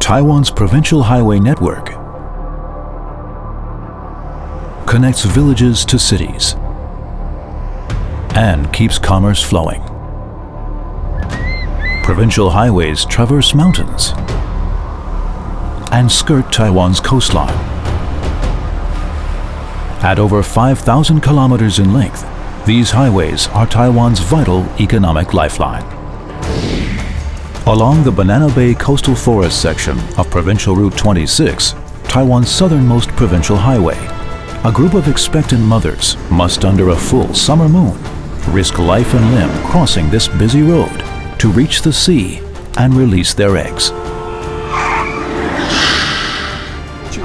Taiwan's provincial highway network connects villages to cities and keeps commerce flowing. Provincial highways traverse mountains and skirt Taiwan's coastline. At over 5,000 kilometers in length, these highways are Taiwan's vital economic lifeline. Along the Banana Bay coastal forest section of Provincial Route 26, Taiwan's southernmost provincial highway, a group of expectant mothers must, under a full summer moon, risk life and limb crossing this busy road to reach the sea and release their eggs.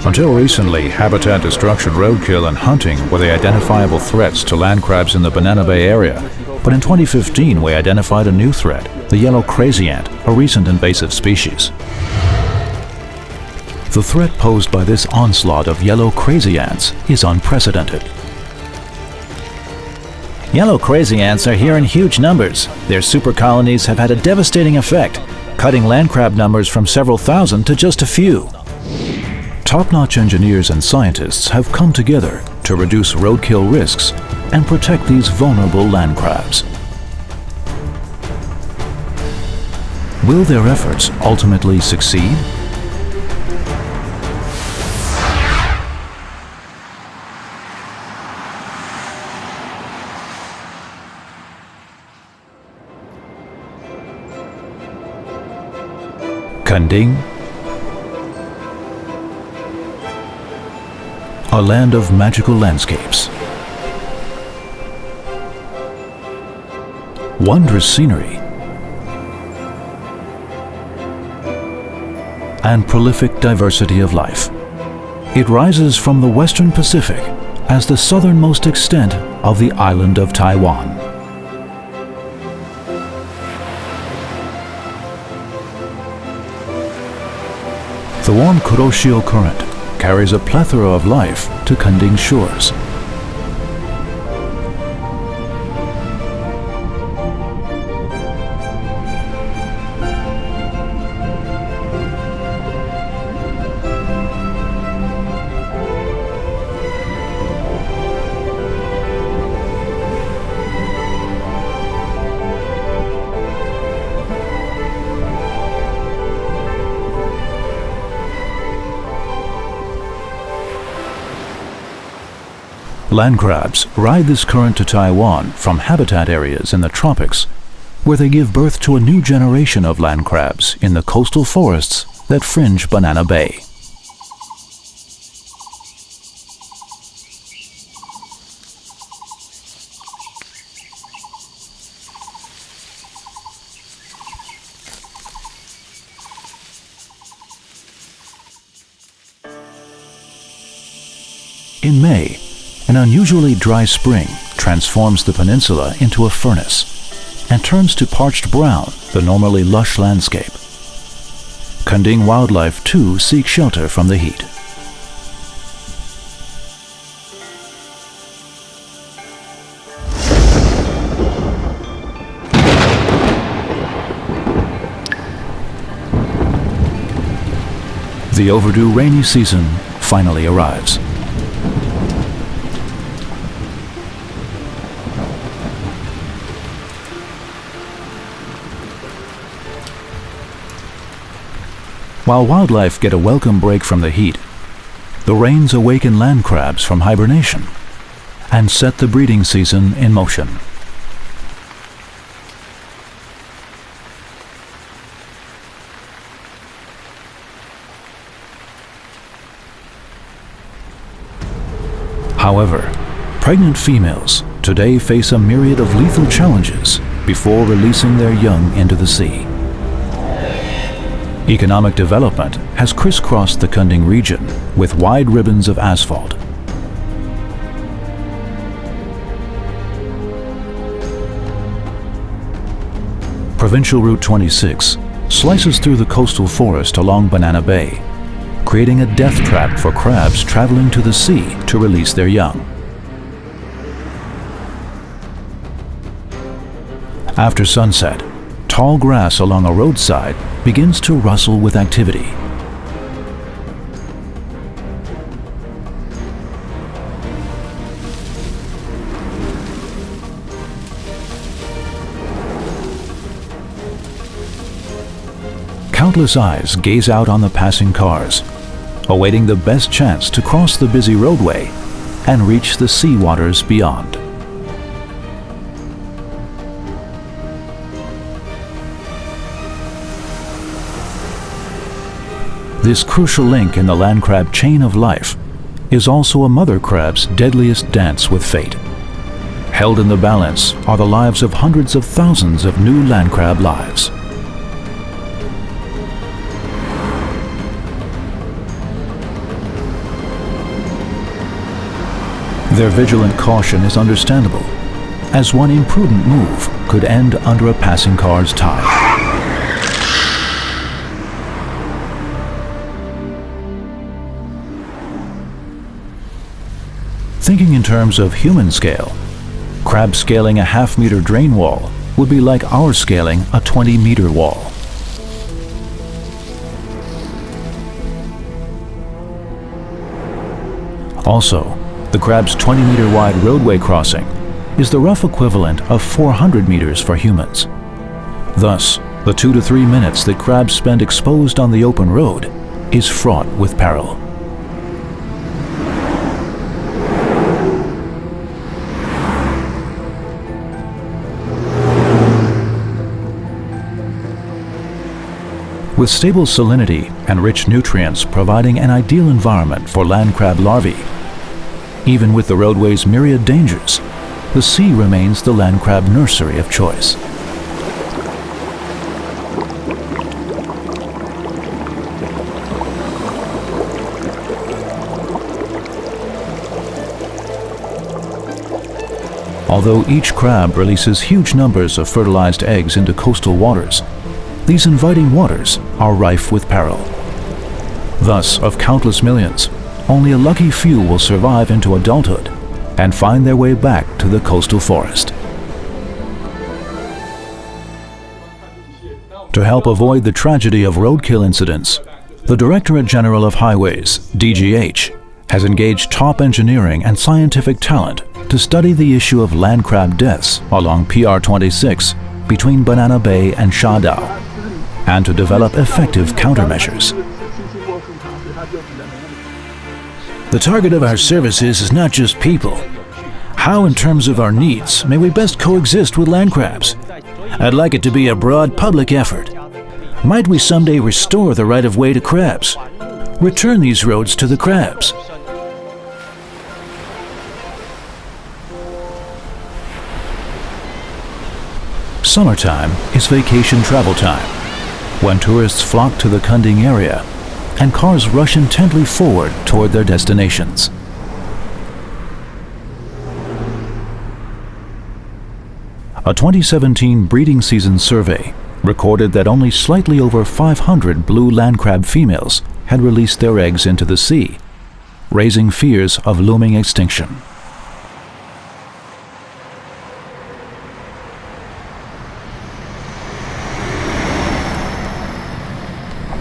Until recently, habitat destruction, roadkill, and hunting were the identifiable threats to land crabs in the Banana Bay area. But in 2015, we identified a new threat, the yellow crazy ant, a recent invasive species. The threat posed by this onslaught of yellow crazy ants is unprecedented. Yellow crazy ants are here in huge numbers. Their super colonies have had a devastating effect, cutting land crab numbers from several thousand to just a few. Top-notch engineers and scientists have come together to reduce roadkill risks and protect these vulnerable land crabs. Will their efforts ultimately succeed? Kanding, a land of magical landscapes, wondrous scenery, and prolific diversity of life. It rises from the Western Pacific as the southernmost extent of the island of Taiwan. The warm Kuroshio current carries a plethora of life to Kanding shores. Land crabs ride this current to Taiwan from habitat areas in the tropics, where they give birth to a new generation of land crabs in the coastal forests that fringe Banana Bay. In May, an unusually dry spring transforms the peninsula into a furnace and turns to parched brown the normally lush landscape. Kanding wildlife too seek shelter from the heat. The overdue rainy season finally arrives. While wildlife get a welcome break from the heat, the rains awaken land crabs from hibernation and set the breeding season in motion. However, pregnant females today face a myriad of lethal challenges before releasing their young into the sea. Economic development has crisscrossed the Kanding region with wide ribbons of asphalt. Provincial Route 26 slices through the coastal forest along Banana Bay, creating a death trap for crabs traveling to the sea to release their young. After sunset, tall grass along a roadside begins to rustle with activity, countless eyes gaze out on the passing cars, awaiting the best chance to cross the busy roadway and reach the sea waters beyond. This crucial link in the land crab chain of life is also a mother crab's deadliest dance with fate. Held in the balance are the lives of hundreds of thousands of new land crab lives. Their vigilant caution is understandable, as one imprudent move could end under a passing car's tide. Thinking in terms of human scale, crab scaling a half-meter drain wall would be like our scaling a 20-meter wall. Also, the crab's 20-meter wide roadway crossing is the rough equivalent of 400 meters for humans. Thus, the 2 to 3 minutes that crabs spend exposed on the open road is fraught with peril. With stable salinity and rich nutrients providing an ideal environment for land crab larvae, even with the roadway's myriad dangers, the sea remains the land crab nursery of choice. Although each crab releases huge numbers of fertilized eggs into coastal waters, these inviting waters are rife with peril. Thus, of countless millions, only a lucky few will survive into adulthood and find their way back to the coastal forest. To help avoid the tragedy of roadkill incidents, the Directorate General of Highways, DGH, has engaged top engineering and scientific talent to study the issue of land crab deaths along PR-26 between Banana Bay and Shadao, and to develop effective countermeasures. The target of our services is not just people. How, in terms of our needs, may we best coexist with land crabs? I'd like it to be a broad public effort. Might we someday restore the right-of-way to crabs? Return these roads to the crabs. Summertime is vacation travel time, when tourists flock to the Kunding area and cars rush intently forward toward their destinations. A 2017 breeding season survey recorded that only slightly over 500 blue land crab females had released their eggs into the sea, raising fears of looming extinction.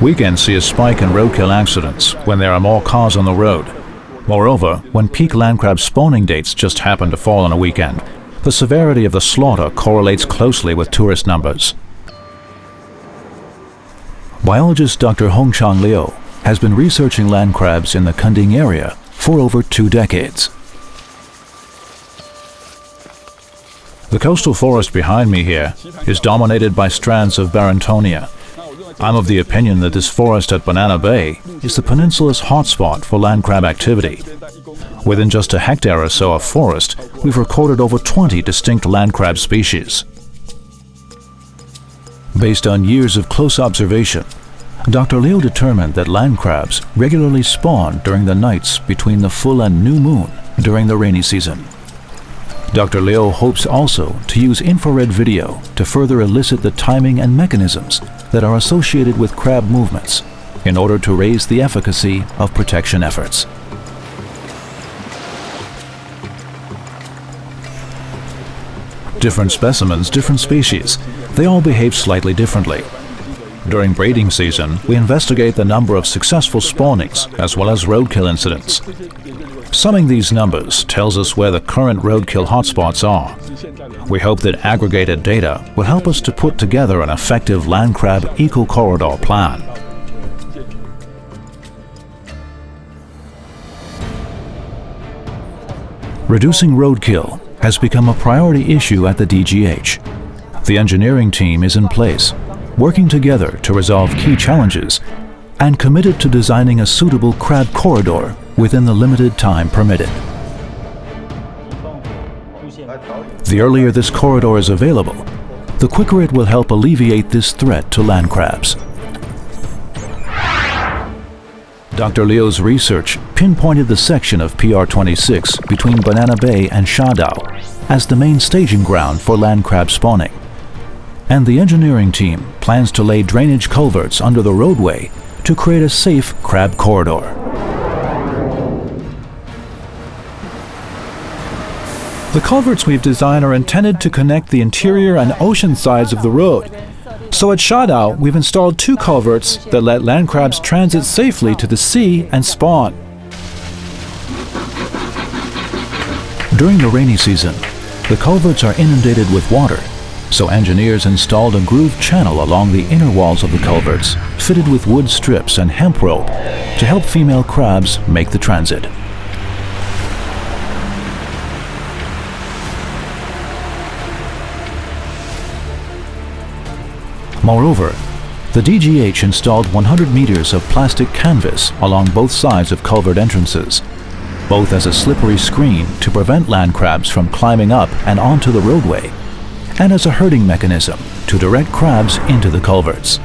We can see a spike in roadkill accidents when there are more cars on the road. Moreover, when peak land crab spawning dates just happen to fall on a weekend, the severity of the slaughter correlates closely with tourist numbers. Biologist Dr. Hongchang Liu has been researching land crabs in the Kunding area for over 2 decades. The coastal forest behind me here is dominated by strands of Barringtonia. I'm of the opinion that this forest at Banana Bay is the peninsula's hotspot for land crab activity. Within just a hectare or so of forest, we've recorded over 20 distinct land crab species. Based on years of close observation, Dr. Liu determined that land crabs regularly spawn during the nights between the full and new moon during the rainy season. Dr. Liu hopes also to use infrared video to further elicit the timing and mechanisms that are associated with crab movements in order to raise the efficacy of protection efforts. Different specimens, different species, they all behave slightly differently. During breeding season, we investigate the number of successful spawnings as well as roadkill incidents. Summing these numbers tells us where the current roadkill hotspots are. We hope that aggregated data will help us to put together an effective land crab eco-corridor plan. Reducing roadkill has become a priority issue at the DGH. The engineering team is in place, working together to resolve key challenges and committed to designing a suitable crab corridor within the limited time permitted. The earlier this corridor is available, the quicker it will help alleviate this threat to land crabs. Dr. Liu's research pinpointed the section of PR26 between Banana Bay and Shadao as the main staging ground for land crab spawning. And the engineering team plans to lay drainage culverts under the roadway to create a safe crab corridor. The culverts we've designed are intended to connect the interior and ocean sides of the road. So at Shadao, we've installed 2 culverts that let land crabs transit safely to the sea and spawn. During the rainy season, the culverts are inundated with water, so engineers installed a grooved channel along the inner walls of the culverts, fitted with wood strips and hemp rope to help female crabs make the transit. Moreover, the DGH installed 100 meters of plastic canvas along both sides of culvert entrances, both as a slippery screen to prevent land crabs from climbing up and onto the roadway, and as a herding mechanism to direct crabs into the culverts.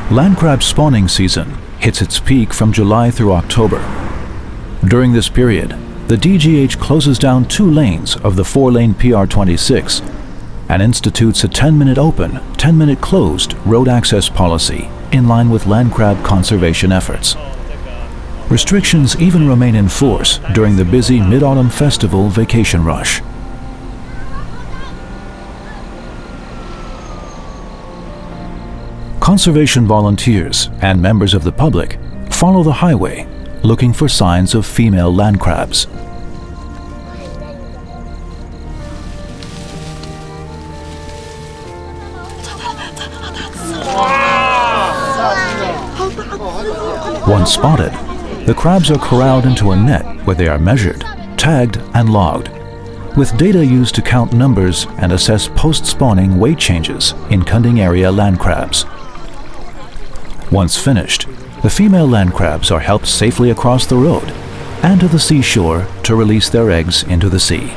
Land crab spawning season hits its peak from July through October. During this period, the DGH closes down 2 lanes of the 4-lane PR26 and institutes a 10-minute open, 10-minute closed road access policy in line with land crab conservation efforts. Restrictions even remain in force during the busy Mid-Autumn Festival vacation rush. Conservation volunteers and members of the public follow the highway looking for signs of female land crabs. Once spotted, the crabs are corralled into a net where they are measured, tagged, and logged, with data used to count numbers and assess post-spawning weight changes in Kunding area land crabs. Once finished, the female land crabs are helped safely across the road and to the seashore to release their eggs into the sea.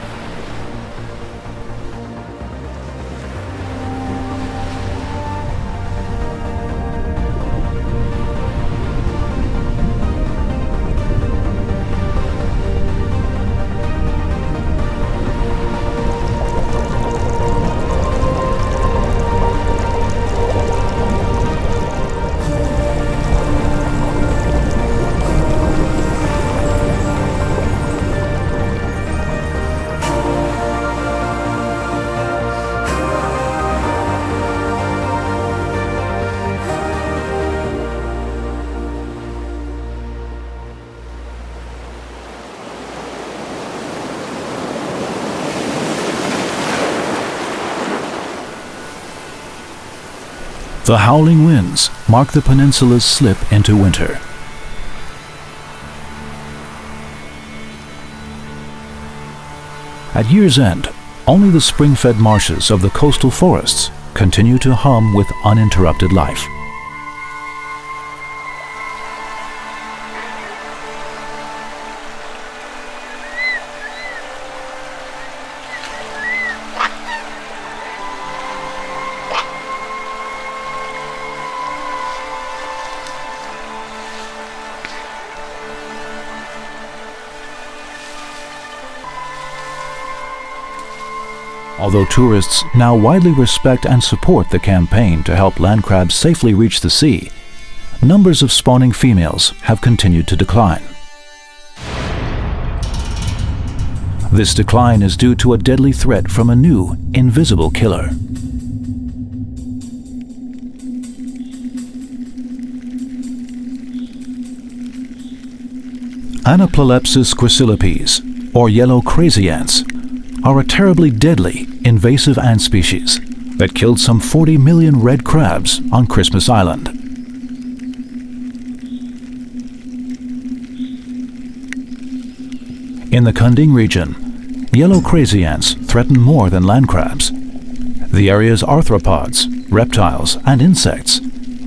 The howling winds mark the peninsula's slip into winter. At year's end, only the spring-fed marshes of the coastal forests continue to hum with uninterrupted life. Although tourists now widely respect and support the campaign to help land crabs safely reach the sea, numbers of spawning females have continued to decline. This decline is due to a deadly threat from a new, invisible killer. Anaplelepsis chrysilepes, or yellow crazy ants, are a terribly deadly, invasive ant species that killed some 40 million red crabs on Christmas Island. In the Kunding region, yellow crazy ants threaten more than land crabs. The area's arthropods, reptiles, and insects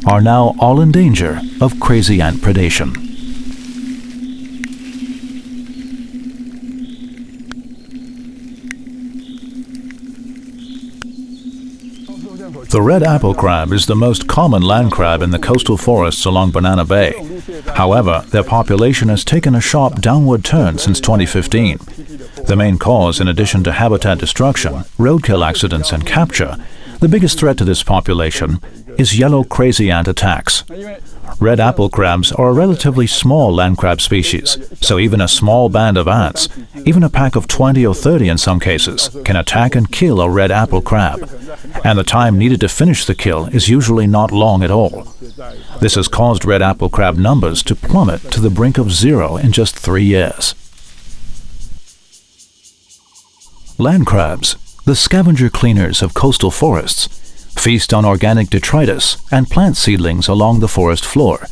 are now all in danger of crazy ant predation. The red apple crab is the most common land crab in the coastal forests along Banana Bay. However, their population has taken a sharp downward turn since 2015. The main cause, in addition to habitat destruction, roadkill accidents, and capture, the biggest threat to this population is yellow crazy ant attacks. Red apple crabs are a relatively small land crab species, so even a small band of ants, even a pack of 20 or 30 in some cases, can attack and kill a red apple crab. And the time needed to finish the kill is usually not long at all. This has caused red apple crab numbers to plummet to the brink of zero in just 3 years. Land crabs, the scavenger cleaners of coastal forests, feast on organic detritus and plant seedlings along the forest floor.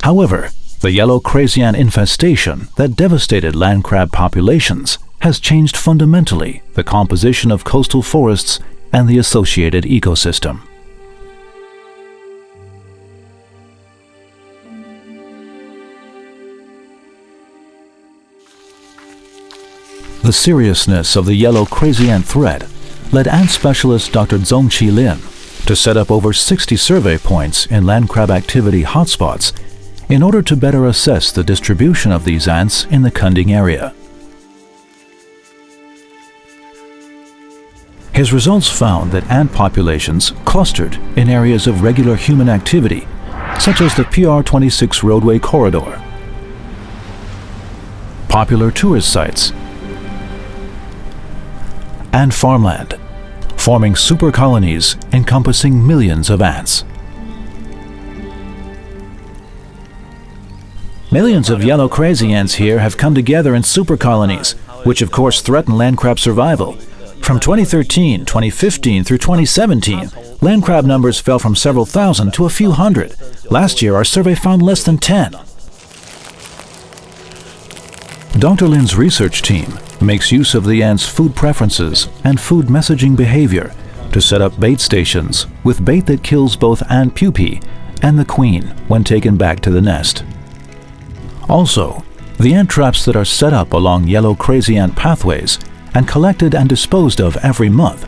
However, the yellow crazy ant infestation that devastated land crab populations has changed fundamentally the composition of coastal forests and the associated ecosystem. The seriousness of the yellow crazy ant threat led ant specialist Dr. Zhongqi Lin to set up over 60 survey points in land crab activity hotspots in order to better assess the distribution of these ants in the Kunding area. His results found that ant populations clustered in areas of regular human activity, such as the PR-26 roadway corridor, popular tourist sites, and farmland, forming super colonies encompassing millions of ants. Millions of yellow crazy ants here have come together in super colonies, which of course threaten land crab survival. From 2013, 2015 through 2017, land crab numbers fell from several thousand to a few hundred. Last year, our survey found less than 10. Dr. Lin's research team makes use of the ants' food preferences and food messaging behavior to set up bait stations with bait that kills both ant pupae and the queen when taken back to the nest. Also, the ant traps that are set up along yellow crazy ant pathways and collected and disposed of every month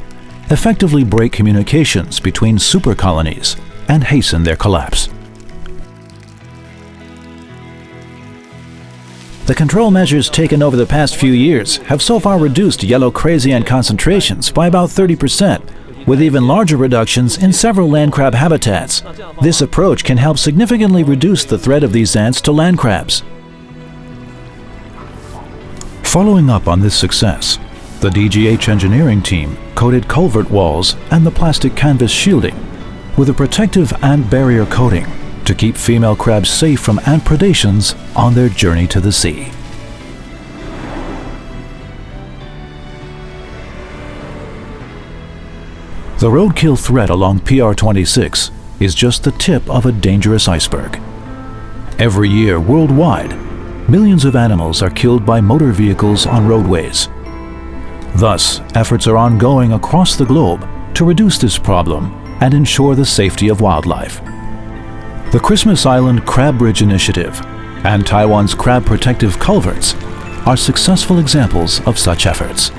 effectively break communications between super colonies and hasten their collapse. The control measures taken over the past few years have so far reduced yellow crazy ant concentrations by about 30%, with even larger reductions in several land crab habitats. This approach can help significantly reduce the threat of these ants to land crabs. Following up on this success, the DGH engineering team coated culvert walls and the plastic canvas shielding with a protective ant barrier coating to keep female crabs safe from ant predations on their journey to the sea. The roadkill threat along PR-26 is just the tip of a dangerous iceberg. Every year worldwide, millions of animals are killed by motor vehicles on roadways. Thus, efforts are ongoing across the globe to reduce this problem and ensure the safety of wildlife. The Christmas Island Crab Bridge Initiative and Taiwan's crab protective culverts are successful examples of such efforts.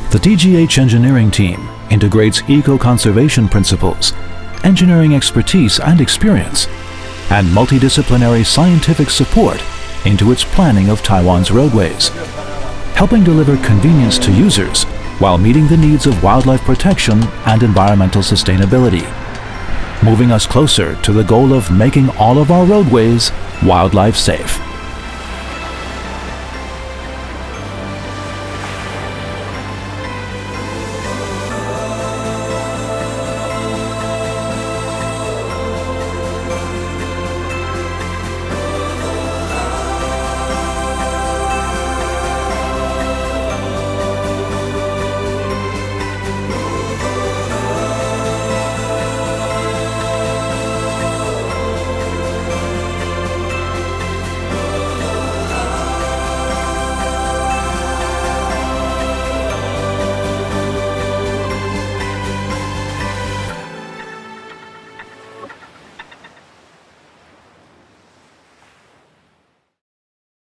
The DGH engineering team integrates eco-conservation principles, engineering expertise and experience, and multidisciplinary scientific support into its planning of Taiwan's roadways, helping deliver convenience to users while meeting the needs of wildlife protection and environmental sustainability. moving us closer to the goal of making all of our roadways wildlife safe.